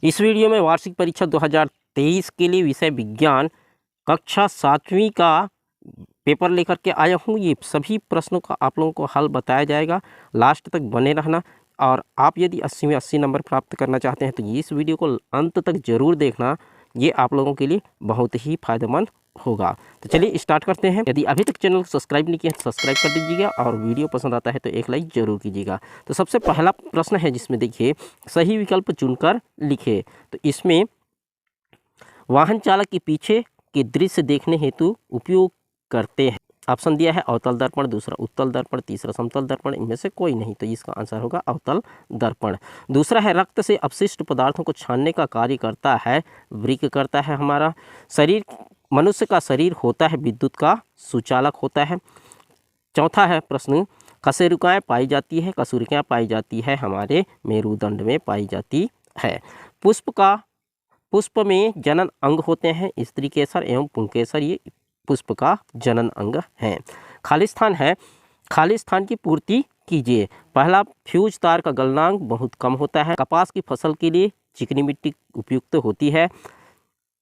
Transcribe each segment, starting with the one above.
इस वीडियो में वार्षिक परीक्षा 2023 के लिए विषय विज्ञान कक्षा 7वीं का पेपर लेकर के आया हूँ। ये सभी प्रश्नों का आप लोगों को हल बताया जाएगा, लास्ट तक बने रहना। और आप यदि 80 में 80 नंबर प्राप्त करना चाहते हैं तो इस वीडियो को अंत तक जरूर देखना, ये आप लोगों के लिए बहुत ही फायदेमंद होगा। तो चलिए स्टार्ट करते हैं। यदि अभी तक चैनल को सब्सक्राइब नहीं किया तो सब्सक्राइब कर दीजिएगा और वीडियो पसंद आता है तो एक लाइक जरूर कीजिएगा। तो सबसे पहला प्रश्न है जिसमें देखिए सही विकल्प चुनकर लिखे। तो इसमें वाहन चालक के पीछे के दृश्य देखने हेतु उपयोग करते हैं। ऑप्शन दिया है अवतल दर्पण, दूसरा उत्तल दर्पण, तीसरा समतल दर्पण, इनमें से कोई नहीं, तो इसका आंसर होगा अवतल दर्पण। दूसरा है रक्त से अपशिष्ट पदार्थों को छानने का कार्य करता है वृक्क करता है हमारा शरीर। मनुष्य का शरीर होता है विद्युत का सुचालक होता है। चौथा है प्रश्न कशेरुकाएँ पाई जाती है, कशेरुकियाँ पाई जाती है हमारे मेरुदंड में पाई जाती है। पुष्प में जनन अंग होते हैं, स्त्री केसर एवं पुंकेसर, ये पुष्प का जनन अंग है। खालिस्तान है, खालिस्तान की पूर्ति कीजिए। पहला फ्यूज तार का गलनांक बहुत कम होता है। कपास की फसल के लिए चिकनी मिट्टी उपयुक्त होती है।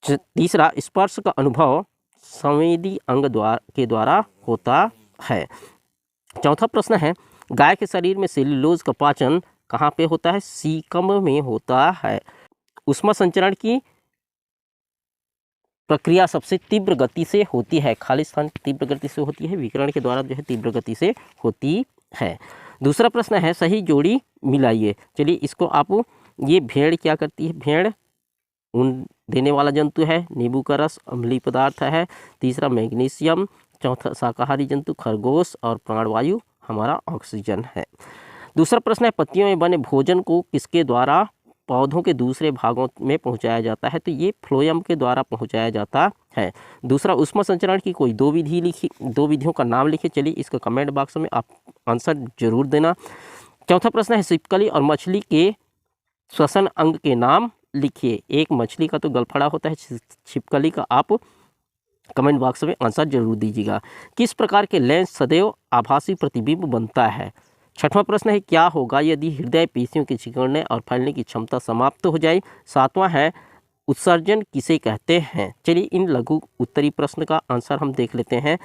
तीसरा स्पर्श का अनुभव संवेदी अंग के द्वारा होता है। चौथा प्रश्न है गाय के शरीर में सेल्यूलोज का पाचन कहाँ पे होता है? सीकम में होता है। ऊष्मा संचरण की प्रक्रिया सबसे तीव्र गति से होती है। खालिस्तान तीव्र गति से होती है, विकिरण के द्वारा जो है तीव्र गति से होती है। दूसरा प्रश्न है सही जोड़ी मिलाइए। चलिए इसको आप, ये भेड़ क्या करती है? भेड़ ऊन देने वाला जंतु है। नींबू का रस अम्लीय पदार्थ है। तीसरा मैग्नीशियम। चौथा शाकाहारी जंतु खरगोश, और प्राणवायु हमारा ऑक्सीजन है। दूसरा प्रश्न है पत्तियों में बने भोजन को किसके द्वारा पौधों के दूसरे भागों में पहुंचाया जाता है? तो ये फ्लोएम के द्वारा पहुंचाया जाता है। दूसरा ऊष्मा संचरण की कोई दो विधियों का नाम लिखिए। चलिए इसका कमेंट बॉक्स में आप आंसर जरूर देना। चौथा प्रश्न है छिपकली और मछली के श्वसन अंग के नाम लिखिए। एक मछली का तो गलफड़ा होता है, छिपकली का आप कमेंट बॉक्स में आंसर जरूर दीजिएगा। किस प्रकार के लेंस सदैव आभासी प्रतिबिंब बनता है? छठवां प्रश्न है क्या होगा यदि हृदय पेशियों के सिकुड़ने और फैलने की क्षमता समाप्त हो जाए? सातवां है उत्सर्जन किसे कहते हैं? चलिए इन लघु उत्तरी प्रश्न का आंसर हम देख लेते हैं।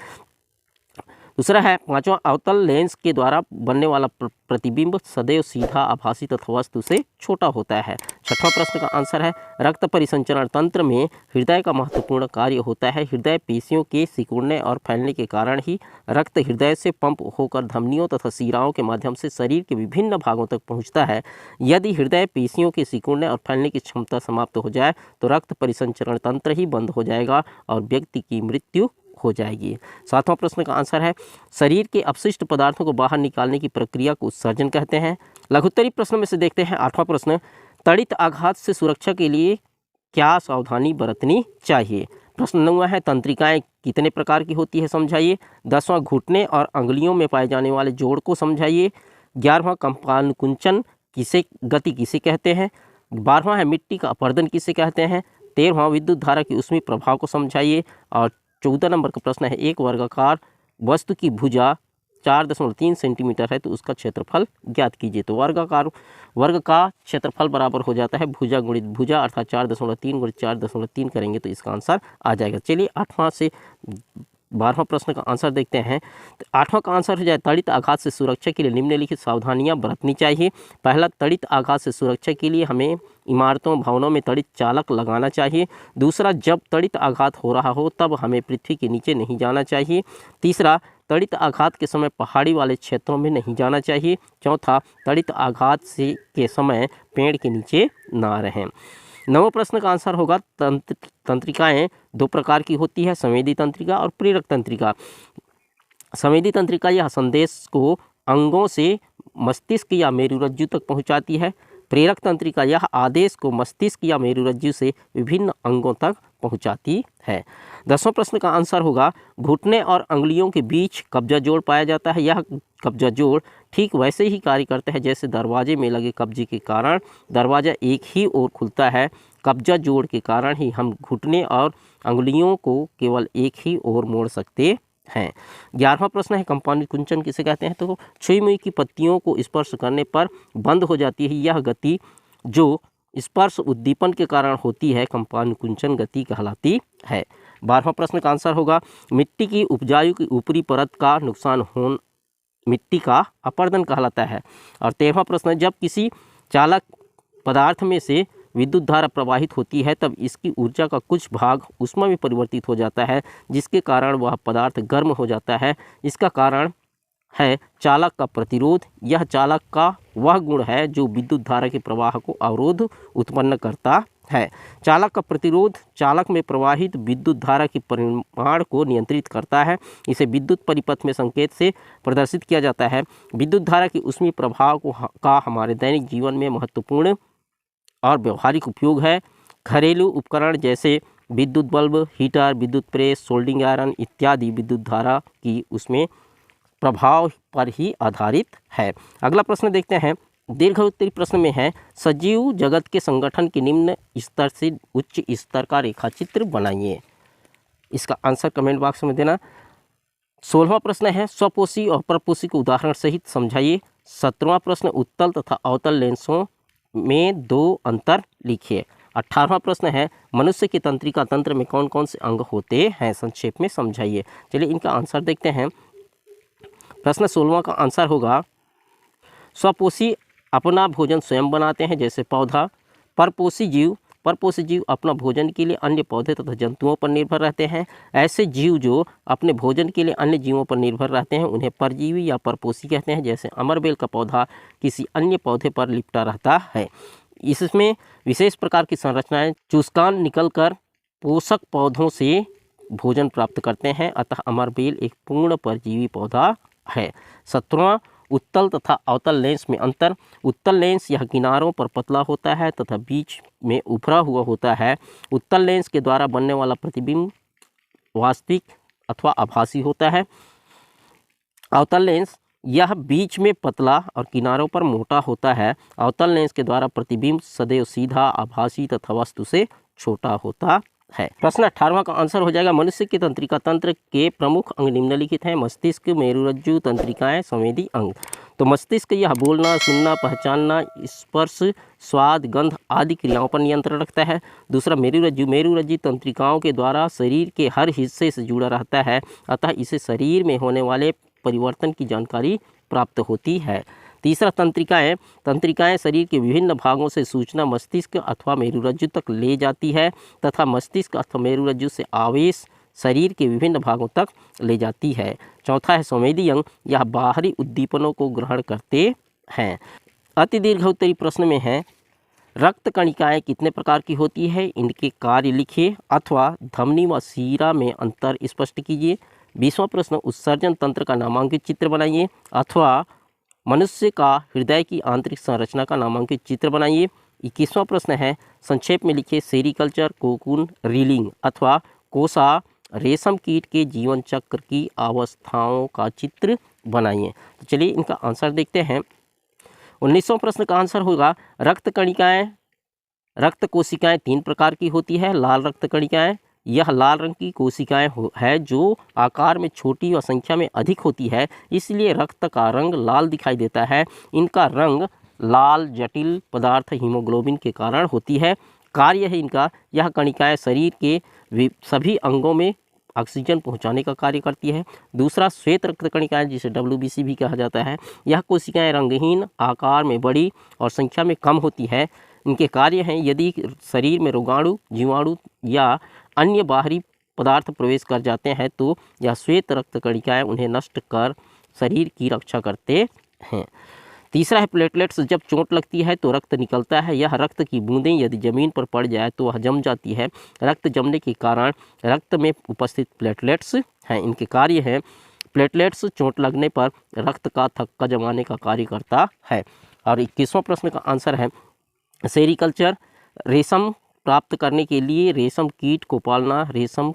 दूसरा है पांचवा अवतल लेंस के द्वारा बनने वाला प्रतिबिंब सदैव सीधा आभासी तथा वस्तु से छोटा होता है। छठवां प्रश्न का आंसर है रक्त परिसंचरण तंत्र में हृदय का महत्वपूर्ण कार्य होता है। हृदय पेशियों के सिकुड़ने और फैलने के कारण ही रक्त हृदय से पंप होकर धमनियों तथा शिराओं के माध्यम से शरीर के विभिन्न भागों तक पहुंचता है। यदि हृदय पेशियों के सिकुड़ने और फैलने की क्षमता समाप्त हो जाए तो रक्त परिसंचरण तंत्र ही बंद हो जाएगा और व्यक्ति की मृत्यु हो जाएगी। सातवां प्रश्न का आंसर है शरीर के अपशिष्ट पदार्थों को बाहर निकालने की प्रक्रिया को उत्सर्जन कहते हैं। लघुत्तरी प्रश्न में से देखते हैं आठवां प्रश्न त्वरित आघात से सुरक्षा के लिए क्या सावधानी बरतनी चाहिए? प्रश्न 9वां है तंत्रिकाएं कितने प्रकार की होती है समझाइए। 10वां घुटने और अंगुलियों में पाए जाने वाले जोड़ को समझाइए। 11वां कंपानुकुंचन गति किसे कहते हैं? 12वां है मिट्टी का अपर्दन किसे कहते हैं? 13वां विद्युत धारा की ऊष्मीय प्रभाव को समझाइए। और 14 नंबर का प्रश्न है एक वर्गाकार वस्तु की भुजा 4.3 सेंटीमीटर है तो उसका क्षेत्रफल ज्ञात कीजिए। तो वर्ग का क्षेत्रफल बराबर हो जाता है भुजा गुणित भुजा, अर्थात 4.3 गुणित 4.3 करेंगे तो इसका आंसर आ जाएगा। चलिए 8वां से 12वां प्रश्न का आंसर देखते हैं। तो 8वां का आंसर हो जाए त्वरित आघात से सुरक्षा के लिए निम्नलिखित सावधानियां बरतनी चाहिए। पहला त्वरित आघात से सुरक्षा के लिए हमें इमारतों भवनों में त्वरित चालक लगाना चाहिए। दूसरा जब त्वरित आघात हो रहा हो तब हमें पृथ्वी के नीचे नहीं जाना चाहिए। तीसरा त्वरित आघात के समय पहाड़ी वाले क्षेत्रों में नहीं जाना चाहिए। चौथा त्वरित आघात के समय पेड़ के नीचे ना रहें। 9वां प्रश्न का आंसर होगा तंत्रिकाएं दो प्रकार की होती है, संवेदी तंत्रिका और प्रेरक तंत्रिका। संवेदी तंत्रिका यह संदेश को अंगों से मस्तिष्क या मेरुरज्जु तक पहुंचाती है। प्रेरक तंत्रिका यह आदेश को मस्तिष्क या मेरुरज्जु से विभिन्न अंगों तक पहुंचाती है। 10वां प्रश्न का आंसर होगा घुटने और अंगुलियों के बीच कब्जा जोड़ पाया जाता है। यह कब्जा जोड़ ठीक वैसे ही कार्य करता है जैसे दरवाजे में लगे कब्जे के कारण दरवाज़ा एक ही ओर खुलता है। कब्जा जोड़ के कारण ही हम घुटने और अंगुलियों को केवल एक ही ओर मोड़ सकते हैं। 11वां प्रश्न है कंपानुकुंचन किसे कहते हैं? तो छुई मुई की पत्तियों को स्पर्श करने पर बंद हो जाती है यह गति जो स्पर्श उद्दीपन के कारण होती है कंपानुकुंचन गति कहलाती है। 12वां प्रश्न का आंसर होगा मिट्टी की उपजाऊ की ऊपरी परत का नुकसान हो मिट्टी का अपरदन कहलाता है। और 13वां प्रश्न जब किसी चालक पदार्थ में से विद्युत धारा प्रवाहित होती है तब इसकी ऊर्जा का कुछ भाग ऊष्मा में परिवर्तित हो जाता है जिसके कारण वह पदार्थ गर्म हो जाता है। इसका कारण है चालक का प्रतिरोध। यह चालक का वह गुण है जो विद्युत धारा के प्रवाह को अवरोध उत्पन्न करता है। चालक का प्रतिरोध चालक में प्रवाहित विद्युत धारा के परिमाण को नियंत्रित करता है। इसे विद्युत परिपथ में संकेत से प्रदर्शित किया जाता है। विद्युत धारा के ऊष्मीय प्रभाव का हमारे दैनिक जीवन में महत्वपूर्ण और व्यवहारिक उपयोग है। घरेलू उपकरण जैसे विद्युत बल्ब, हीटर, विद्युत प्रेस, सोल्डिंग आयरन इत्यादि विद्युत धारा की उसमें प्रभाव पर ही आधारित है। अगला प्रश्न देखते हैं। दीर्घोत्तरी प्रश्न में है सजीव जगत के संगठन के निम्न स्तर से उच्च स्तर का रेखाचित्र बनाइए। इसका आंसर कमेंट बॉक्स में देना। 16वां प्रश्न है स्वपोषी और परपोषी को उदाहरण सहित समझाइए। 17वां प्रश्न उत्तल तथा अवतल लेंसों में 2 अंतर लिखिए। 18वां प्रश्न है मनुष्य की तंत्रिका तंत्र में कौन कौन से अंग होते हैं, संक्षेप में समझाइए। चलिए इनका आंसर देखते हैं। प्रश्न 16वां का आंसर होगा स्वपोषी अपना भोजन स्वयं बनाते हैं जैसे पौधा। परपोषी जीव अपना भोजन के लिए अन्य पौधे तथा जंतुओं पर निर्भर रहते हैं। ऐसे जीव जो अपने भोजन के लिए अन्य जीवों पर निर्भर रहते हैं उन्हें परजीवी या परपोषी कहते हैं। जैसे अमरबेल का पौधा किसी अन्य पौधे पर लिपटा रहता है। इसमें विशेष प्रकार की संरचनाएं चूसकान निकलकर पोषक पौधों से भोजन प्राप्त करते हैं, अतः अमरबेल एक पूर्ण परजीवी पौधा है। 17वां उत्तल तथा अवतल लेंस में अंतर। उत्तल लेंस यह किनारों पर पतला होता है तथा बीच में उभरा हुआ होता है। उत्तल लेंस के द्वारा बनने वाला प्रतिबिंब वास्तविक अथवा आभासी होता है। अवतल लेंस यह बीच में पतला और किनारों पर मोटा होता है। अवतल लेंस के द्वारा प्रतिबिंब सदैव सीधा, आभासी तथा वस्तु से छोटा होता है। प्रश्न 18वां का आंसर हो जाएगा मनुष्य के तंत्रिका तंत्र के प्रमुख अंग निम्नलिखित हैं। मस्तिष्क, मेरुरज्जु, तंत्रिकाएं, संवेदी अंग। तो मस्तिष्क यह बोलना, सुनना, पहचानना, स्पर्श, स्वाद, गंध आदि क्रियाओं पर नियंत्रण रखता है। दूसरा मेरुरज्जु तंत्रिकाओं के द्वारा शरीर के हर हिस्से से जुड़ा रहता है, अतः इसे शरीर में होने वाले परिवर्तन की जानकारी प्राप्त होती है। तीसरा तंत्रिकाएं शरीर के विभिन्न भागों से सूचना मस्तिष्क अथवा मेरुरज्जु तक ले जाती है तथा मस्तिष्क अथवा मेरुरज्जु से आवेश शरीर के विभिन्न भागों तक ले जाती है। चौथा है संवेदी अंग, यह बाहरी उद्दीपनों को ग्रहण करते हैं। अति दीर्घ उत्तरी प्रश्न में है रक्त कणिकाएं कितने प्रकार की होती है, इनके कार्य लिखिए अथवा धमनी व सीरा में अंतर स्पष्ट कीजिए। 20वां प्रश्न उत्सर्जन तंत्र का नामांकित चित्र बनाइए अथवा मनुष्य का हृदय की आंतरिक संरचना का नामांकित चित्र बनाइए। 21वां प्रश्न है संक्षेप में लिखिए सेरिकल्चर, कोकून, रीलिंग अथवा कोसा रेशम कीट के जीवन चक्र की अवस्थाओं का चित्र बनाइए। तो चलिए इनका आंसर देखते हैं। 19वां प्रश्न का आंसर होगा रक्त कोशिकाएं 3 प्रकार की होती है। लाल रक्त कणिकाएं, यह लाल रंग की कोशिकाएं है जो आकार में छोटी और संख्या में अधिक होती है, इसलिए रक्त का रंग लाल दिखाई देता है। इनका रंग लाल जटिल पदार्थ हीमोग्लोबिन के कारण होती है। कार्य है इनका, यह कणिकाएं शरीर के सभी अंगों में ऑक्सीजन पहुंचाने का कार्य करती है। दूसरा श्वेत रक्त कणिकाएं जिसे WBC भी कहा जाता है, यह कोशिकाएं रंगहीन, आकार में बड़ी और संख्या में कम होती है। इनके कार्य हैं यदि शरीर में रोगाणु, जीवाणु या अन्य बाहरी पदार्थ प्रवेश कर जाते हैं तो यह श्वेत रक्त कणिकाएं उन्हें नष्ट कर शरीर की रक्षा करते हैं। तीसरा है प्लेटलेट्स, जब चोट लगती है तो रक्त निकलता है। यह रक्त की बूंदें यदि जमीन पर पड़ जाए तो वह जम जाती है। रक्त जमने के कारण रक्त में उपस्थित प्लेटलेट्स हैं। इनके कार्य हैं प्लेटलेट्स चोट लगने पर रक्त का थक्का जमाने का कार्य करता है। और 21वां प्रश्न का आंसर है सेरिकल्चर, रेशम प्राप्त करने के लिए रेशम कीट को पालना रेशम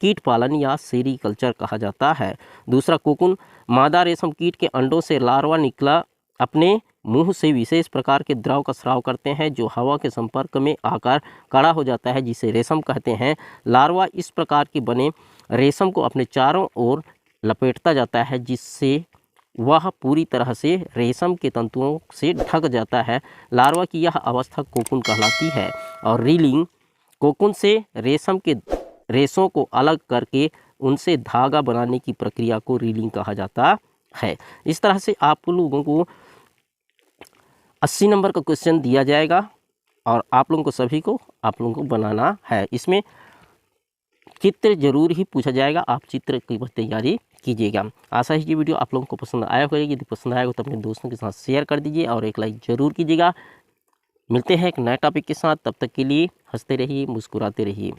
कीट पालन या सेरिकल्चर कहा जाता है। दूसरा कोकून, मादा रेशम कीट के अंडों से लार्वा निकला अपने मुंह से विशेष प्रकार के द्रव का स्राव करते हैं जो हवा के संपर्क में आकर कड़ा हो जाता है जिसे रेशम कहते हैं। लार्वा इस प्रकार के बने रेशम को अपने चारों ओर लपेटता जाता है जिससे वह पूरी तरह से रेशम के तंतुओं से ढक जाता है। लार्वा की यह अवस्था कोकून कहलाती है। और रीलिंग, कोकून से रेशम के रेशों को अलग करके उनसे धागा बनाने की प्रक्रिया को रीलिंग कहा जाता है। इस तरह से आप लोगों को 80 नंबर का क्वेश्चन दिया जाएगा और आप लोगों को सभी को आप लोगों को बनाना है। इसमें चित्र जरूर ही पूछा जाएगा, आप चित्र की तैयारी कीजिएगा। आशा है कि वीडियो आप लोगों को पसंद आया होगा। यदि पसंद आया हो तो अपने दोस्तों के साथ शेयर कर दीजिए और एक लाइक ज़रूर कीजिएगा। मिलते हैं एक नए टॉपिक के साथ, तब तक के लिए हंसते रहिए, मुस्कुराते रहिए।